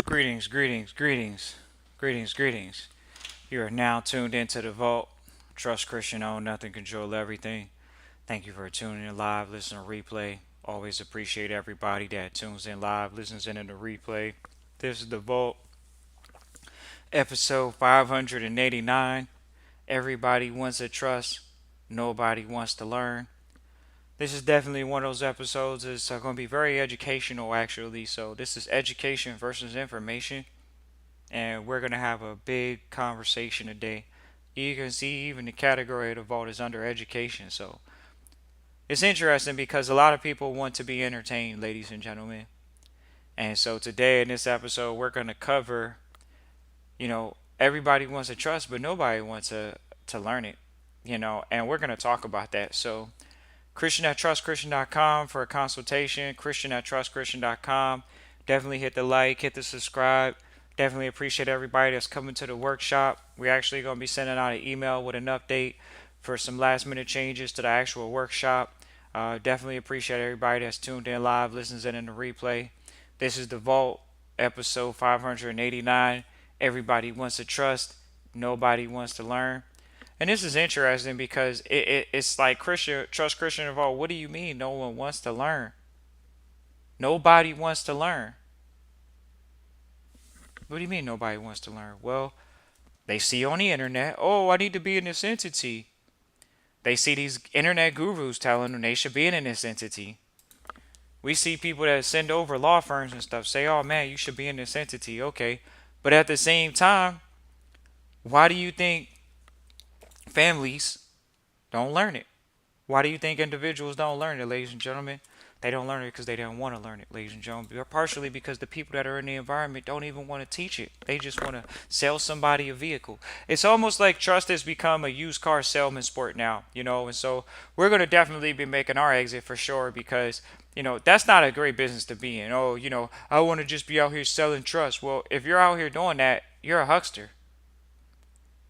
Greetings, greetings, greetings, greetings, greetings. You are now tuned into the Vault. Trust Christian, own nothing, control everything. Thank you for tuning in live, listening to replay. Always appreciate everybody that tunes in live, listens in the replay. This is the Vault, episode 589. Everybody wants to trust, nobody wants to learn. This is definitely one of those episodes. It's going to be very educational, actually. So, this is education versus information, and we're going to have a big conversation today. You can see even the category of the vote is under education. So it's interesting because a lot of people want to be entertained, ladies and gentlemen. And so today in this episode, we're going to cover, everybody wants to trust, but nobody wants to learn it, and we're going to talk about that. So Christian at trustchristian.com for a consultation. Christian at trustchristian.com. Definitely hit the like, hit the subscribe. Definitely appreciate everybody that's coming to the workshop. We're actually going to be sending out an email with an update for some last minute changes to the actual workshop. Definitely appreciate everybody that's tuned in live, listens in the replay. This is the Vault, episode 589. Everybody wants to trust, nobody wants to learn. And this is interesting because it's like Christian trust Christian involved. What do you mean no one wants to learn? Nobody wants to learn. What do you mean nobody wants to learn? Well, they see on the internet, oh, I need to be in this entity. They see these internet gurus telling them they should be in this entity. We see people that send over law firms and stuff say, oh man, you should be in this entity. Okay. But at the same time, why do you think families don't learn it? Why do you think individuals don't learn it, ladies and gentlemen? They don't learn it because they don't want to learn it, ladies and gentlemen. Partially because the people that are in the environment don't even want to teach it. They just want to sell somebody a vehicle. It's almost like trust has become a used car salesman sport now, and so we're going to definitely be making our exit for sure because, that's not a great business to be in. Oh, I want to just be out here selling trust. Well, if you're out here doing that, you're a huckster.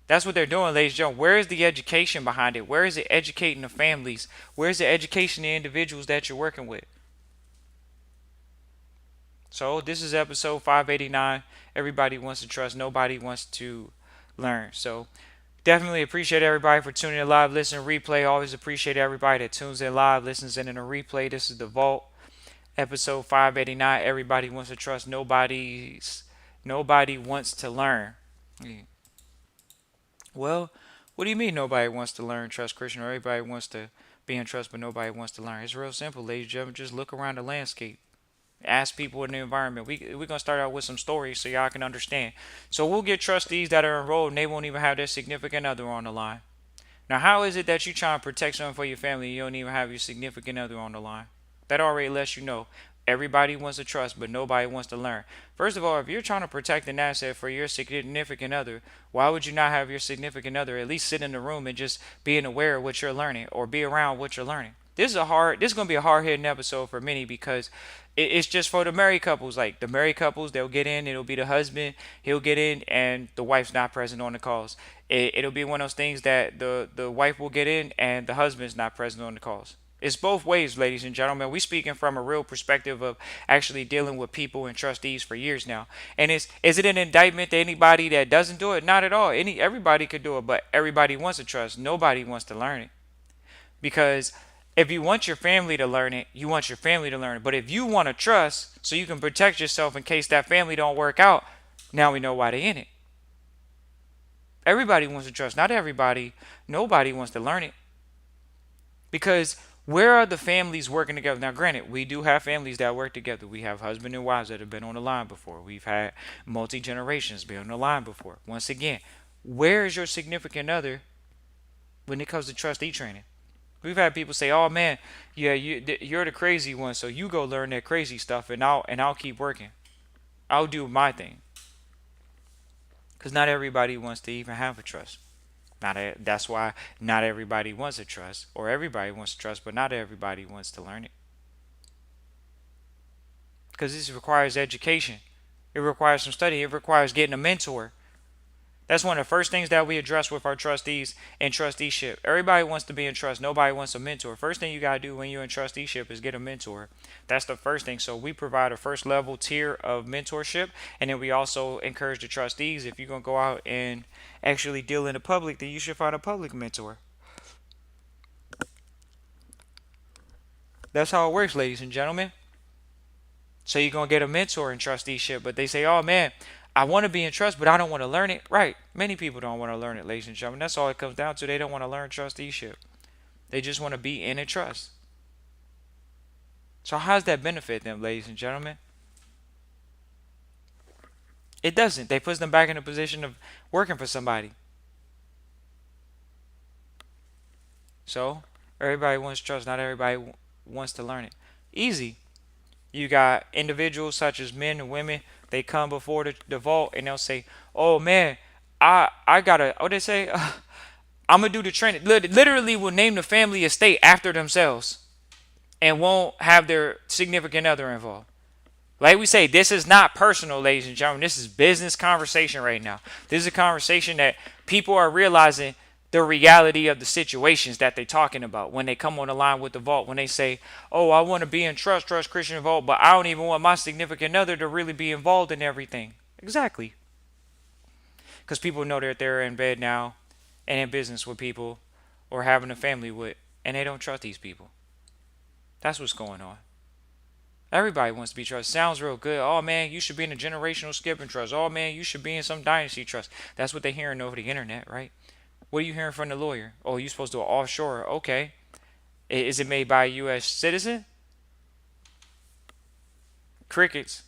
That's what they're doing, ladies and gentlemen. Where is the education behind it? Where is it educating the families? Where is it educating the individuals that you're working with? So this is episode 589. Everybody wants to trust. Nobody wants to learn. So definitely appreciate everybody for tuning in live, listen, replay. Always appreciate everybody that tunes in live, listens in a replay. This is the Vault, episode 589. Everybody wants to trust. Nobody wants to learn. Yeah. Well, what do you mean nobody wants to learn trust Christian, or everybody wants to be in trust but nobody wants to learn? It's real simple, ladies and gentlemen. Just look around the landscape. Ask people in the environment. We're gonna start out with some stories so y'all can understand. So we'll get trustees that are enrolled and they won't even have their significant other on the line. Now, how is it that you trying to protect something for your family and you don't even have your significant other on the line? That already lets you know everybody wants to trust, but nobody wants to learn. First of all, if you're trying to protect an asset for your significant other, why would you not have your significant other at least sit in the room and just being aware of what you're learning or be around what you're learning? This is gonna be a hard hitting episode for many because it's just for the married couples. Like the married couples, they'll get in. It'll be the husband. He'll get in, and the wife's not present on the calls. It'll be one of those things that the wife will get in, and the husband's not present on the calls. It's both ways, ladies and gentlemen. We speaking from a real perspective of actually dealing with people and trustees for years now. And is it an indictment to anybody that doesn't do it? Not at all. Everybody could do it, but everybody wants to trust. Nobody wants to learn it. Because if you want your family to learn it, you want your family to learn it. But if you want to trust so you can protect yourself in case that family don't work out, now we know why they in it. Everybody wants to trust. Not everybody. Nobody wants to learn it. Because where are the families working together? Now, granted, we do have families that work together. We have husband and wives that have been on the line before. We've had multi generations be on the line before. Once again, where is your significant other when it comes to trustee training? We've had people say, "Oh man, yeah, you're the crazy one, so you go learn that crazy stuff, and I'll keep working. I'll do my thing." Because not everybody wants to even have a trust. That's why not everybody wants to trust, or everybody wants to trust, but not everybody wants to learn it. Because this requires education. It requires some study. It requires getting a mentor. That's one of the first things that we address with our trustees and trusteeship. Everybody wants to be in trust. Nobody wants a mentor. First thing you got to do when you're in trusteeship is get a mentor. That's the first thing. So we provide a first level tier of mentorship. And then we also encourage the trustees, if you're going to go out and actually deal in the public, then you should find a public mentor. That's how it works, ladies and gentlemen. So you're going to get a mentor in trusteeship, but they say, oh man, I want to be in trust, but I don't want to learn it. Right. Many people don't want to learn it, ladies and gentlemen. That's all it comes down to. They don't want to learn trusteeship. They just want to be in a trust. So how does that benefit them, ladies and gentlemen? It doesn't. They put them back in a position of working for somebody. So everybody wants trust. Not everybody wants to learn it. Easy. You got individuals such as men and women. They come before the vault and they'll say, "Oh man, I gotta." What they say? I'm gonna do the training. Literally, will name the family estate after themselves and won't have their significant other involved. Like we say, this is not personal, ladies and gentlemen. This is business conversation right now. This is a conversation that people are realizing the reality of the situations that they're talking about when they come on the line with the vault. When they say, oh, I want to be in Trust Christian Vault, but I don't even want my significant other to really be involved in everything. Exactly. Because people know that they're in bed now and in business with people or having a family with, and they don't trust these people. That's what's going on. Everybody wants to be trusted. Sounds real good. Oh man, you should be in a generational skipping trust. Oh man, you should be in some dynasty trust. That's what they're hearing over the internet, right? What are you hearing from the lawyer? Oh, you're supposed to do it offshore. Okay. Is it made by a U.S. citizen? Crickets.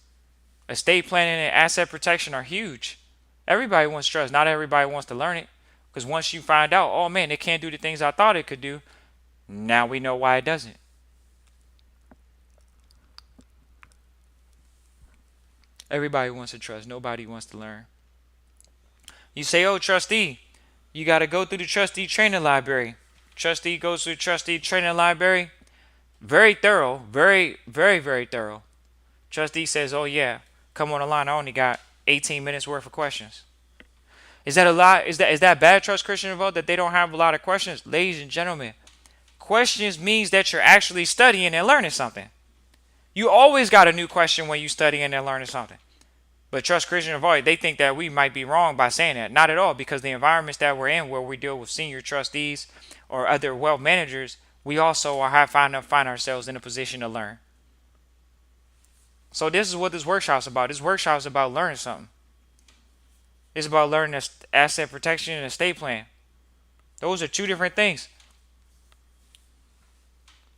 Estate planning and asset protection are huge. Everybody wants trust. Not everybody wants to learn it. Because once you find out, oh man, it can't do the things I thought it could do, now we know why it doesn't. Everybody wants to trust. Nobody wants to learn. You say, oh, trustee, you got to go through the trustee training library. Trustee goes through the trustee training library. Very thorough. Very, very, very thorough. Trustee says, oh, yeah, come on the line. I only got 18 minutes worth of questions. Is that a lot? Is that bad, Trust Christian Vault, that they don't have a lot of questions? Ladies and gentlemen, questions means that you're actually studying and learning something. You always got a new question when you studying and learning something. But Trust Christian Vault, they think that we might be wrong by saying that. Not at all, because the environments that we're in, where we deal with senior trustees or other wealth managers, we also find ourselves in a position to learn. So this is what this workshop is about. This workshop is about learning something. It's about learning asset protection and estate plan. Those are two different things.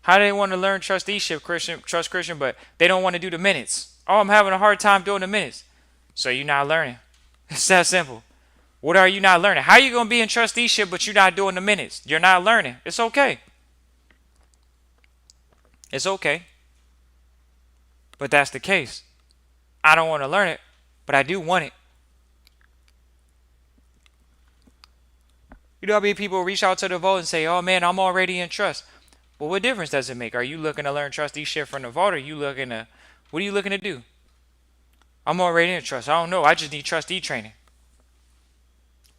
How do they want to learn trusteeship, Trust Christian, but they don't want to do the minutes? Oh, I'm having a hard time doing the minutes. So you're not learning. It's that simple. What are you not learning? How are you going to be in trusteeship but you're not doing the minutes? You're not learning. It's okay. It's okay. But that's the case. I don't want to learn it, but I do want it. You know how many people reach out to the vault and say, oh man, I'm already in trust. Well, what difference does it make? Are you looking to learn trusteeship from the vault, or what are you looking to do? I'm already in trust. I don't know. I just need trustee training.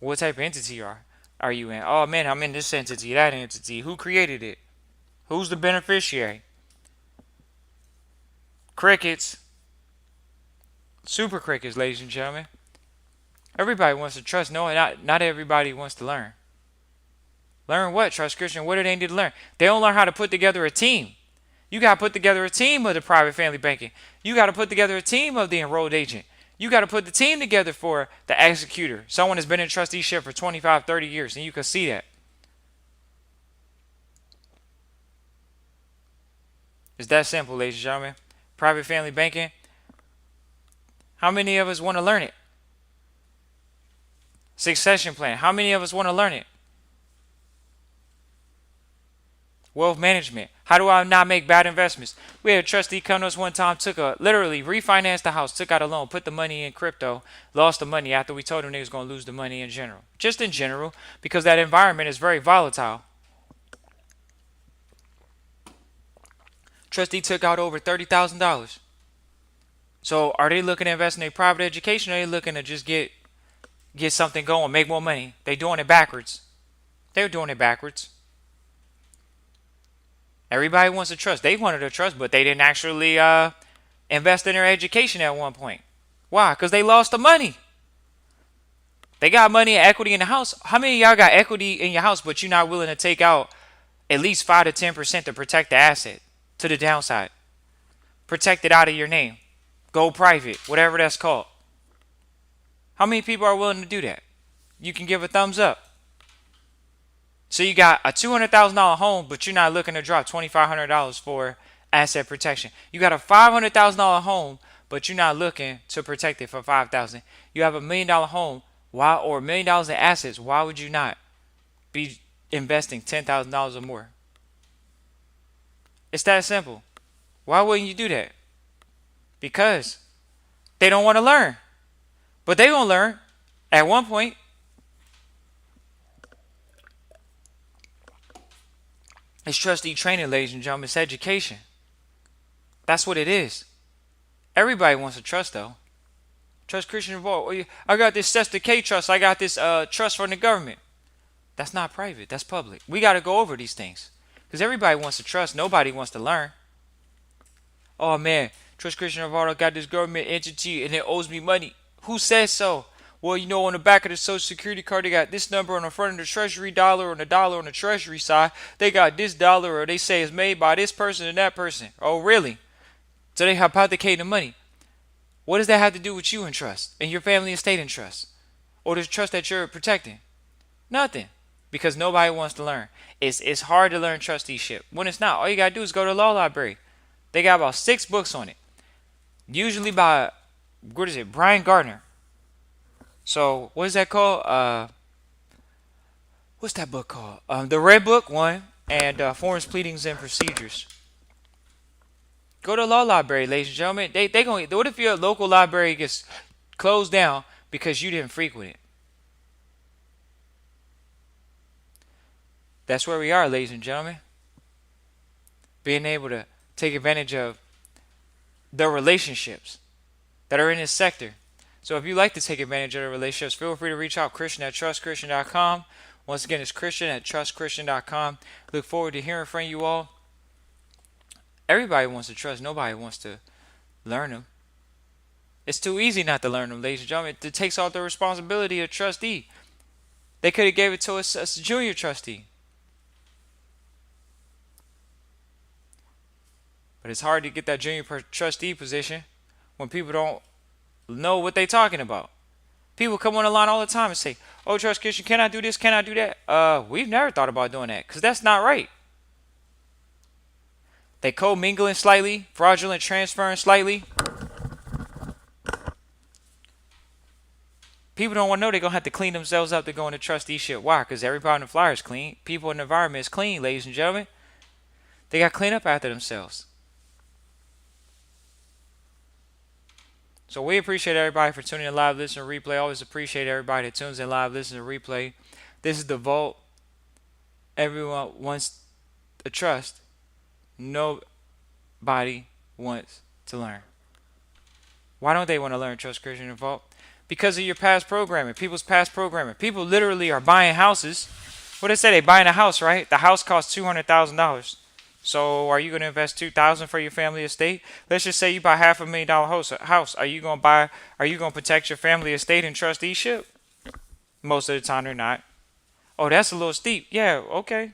What type of entity are you in? Oh man, I'm in this entity, that entity. Who created it? Who's the beneficiary? Crickets. Super crickets, ladies and gentlemen. Everybody wants to trust. No, not everybody wants to learn. Learn what, Trust Christian? What do they need to learn? They don't learn how to put together a team. You got to put together a team of the private family banking. You got to put together a team of the enrolled agent. You got to put the team together for the executor. Someone has been in trusteeship for 25, 30 years, and you can see that. It's that simple, ladies and gentlemen. Private family banking. How many of us want to learn it? Succession plan. How many of us want to learn it? Wealth management. How do I not make bad investments? We had a trustee come to us one time, literally refinanced the house, took out a loan, put the money in crypto, lost the money after we told him they was going to lose the money in general. Just in general, because that environment is very volatile. Trustee took out over $30,000. So are they looking to invest in a private education, or are they looking to just get get something going, make more money. They doing it backwards. They're doing it backwards. Everybody wants to trust. They wanted to trust, but they didn't actually invest in their education at one point. Why? Because they lost the money. They got money and equity in the house. How many of y'all got equity in your house, but you're not willing to take out at least 5 to 10% to protect the asset to the downside? Protect it out of your name. Go private, whatever that's called. How many people are willing to do that? You can give a thumbs up. So you got a $200,000 home, but you're not looking to drop $2,500 for asset protection. You got a $500,000 home, but you're not looking to protect it for $5,000. You have $1 million home, why, or $1 million in assets. Why would you not be investing $10,000 or more? It's that simple. Why wouldn't you do that? Because they don't want to learn, but they gonna learn at one point. It's trustee training, ladies and gentlemen. It's education. That's what it is. Everybody wants to trust, though. Trust Christian Vault. I got this Sesta K trust. I got this trust from the government. That's not private. That's public. We got to go over these things because everybody wants to trust. Nobody wants to learn. Oh man, Trust Christian Vault. I got this government entity and it owes me money. Who says so? Well, you know, on the back of the Social Security card, they got this number on the front of the Treasury dollar, on the dollar on the Treasury side. They got this dollar, or they say it's made by this person and that person. Oh, really? So they hypothecating the money. What does that have to do with you in trust and your family estate in trust, or the trust that you're protecting? Nothing, because nobody wants to learn. It's hard to learn trusteeship. When it's not, all you gotta do is go to the law library. They got about 6 books on it, usually by Brian Gardner. So what is that called? What's that book called? The Red Book one, and Forms, Pleadings, and Procedures. Go to the law library, ladies and gentlemen. They going. What if your local library gets closed down because you didn't frequent it? That's where we are, ladies and gentlemen. Being able to take advantage of the relationships that are in this sector. So if you like to take advantage of the relationships, feel free to reach out, Christian@trustchristian.com. Once again, it's Christian@trustchristian.com. Look forward to hearing from you all. Everybody wants to trust. Nobody wants to learn them. It's too easy not to learn them, ladies and gentlemen. It takes off the responsibility of trustee. They could have gave it to us as a junior trustee. But it's hard to get that junior trustee position when people don't know what they're talking about. People come on the line all the time and say, "Oh, Trust Christian, can I do this? Can I do that?" We've never thought about doing that because that's not right. They co-mingling slightly, fraudulent transferring slightly. People don't want to know they're going to have to clean themselves up to go into trusteeship. Why? Because everybody in the flyer is clean. People in the environment is clean, ladies and gentlemen. They got to clean up after themselves. So we appreciate everybody for tuning in live, listen, replay. Always appreciate everybody that tunes in live, listen, and replay. This is the Vault. Everyone wants to trust. Nobody wants to learn. Why don't they want to learn Trust Christian and Vault? Because of your past programming, people's past programming. People literally are buying houses. What they say, they buying a house, right? The house costs $200,000. So are you going to invest $2,000 for your family estate? Let's just say you buy $500,000 house. Are you going to protect your family estate in trusteeship? Most of the time they're not. Oh, that's a little steep. Yeah, okay.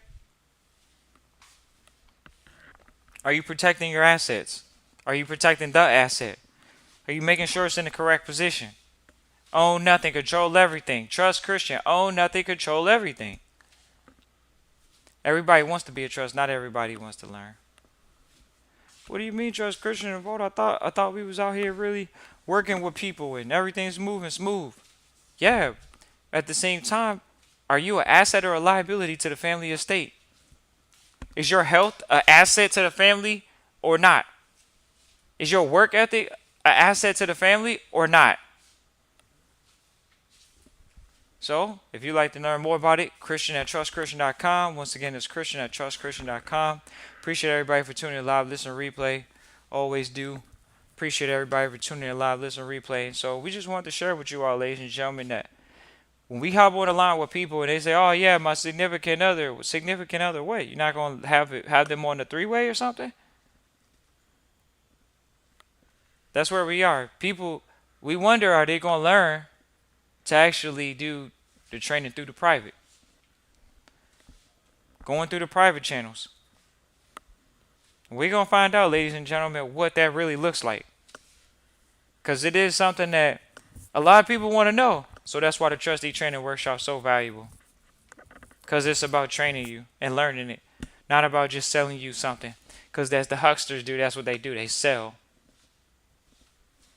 Are you protecting your assets? Are you protecting the asset? Are you making sure it's in the correct position? Own nothing, control everything. Trust Christian. Own nothing, control everything. Everybody wants to be a trust. Not everybody wants to learn. What do you mean, Trust Christian and Vault? I thought we was out here really working with people and everything's moving smooth. Yeah. At the same time, are you an asset or a liability to the family estate? Is your health an asset to the family or not? Is your work ethic an asset to the family or not? So, if you'd like to learn more about it, Christian@trustchristian.com. Once again, it's Christian@trustchristian.com. Appreciate everybody for tuning in live, listen, replay. Always do. Appreciate everybody for tuning in live, listen, replay. So, we just wanted to share with you all, ladies and gentlemen, that When we hop on the line with people and they say, "Oh yeah, my significant other, wait, you're not gonna have them on the three-way or something?" That's where we are. People, we wonder, are they gonna learn to actually do the training through the private, going through the private channels? We're gonna find out, ladies and gentlemen, what that really looks like, because it is something that a lot of people want to know. So that's why the Trustee Training Workshop is so valuable, because it's about training you and learning it, not about just selling you something. Because that's the hucksters do. That's what they do. They sell.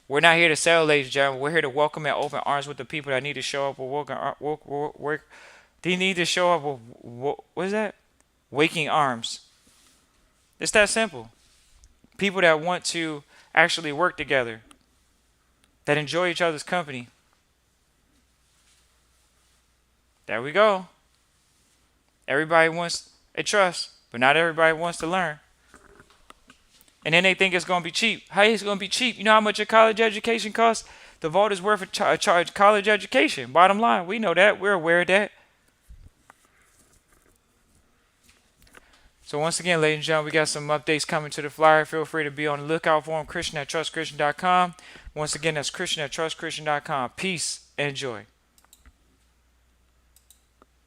We're not here to sell, ladies and gentlemen. We're here to welcome and open arms with the people that need to show up with work. They need to show up with what is that? Waking arms. It's that simple. People that want to actually work together, that enjoy each other's company. There we go. Everybody wants a trust, but not everybody wants to learn. And then they think it's going to be cheap. Hey, it's going to be cheap. You know how much a college education costs? The vault is worth a charge college education. Bottom line, we know that. We're aware of that. So once again, ladies and gentlemen, we got some updates coming to the flyer. Feel free to be on the lookout for them. Christian@trustchristian.com. Once again, that's Christian@trustchristian.com. Peace and joy.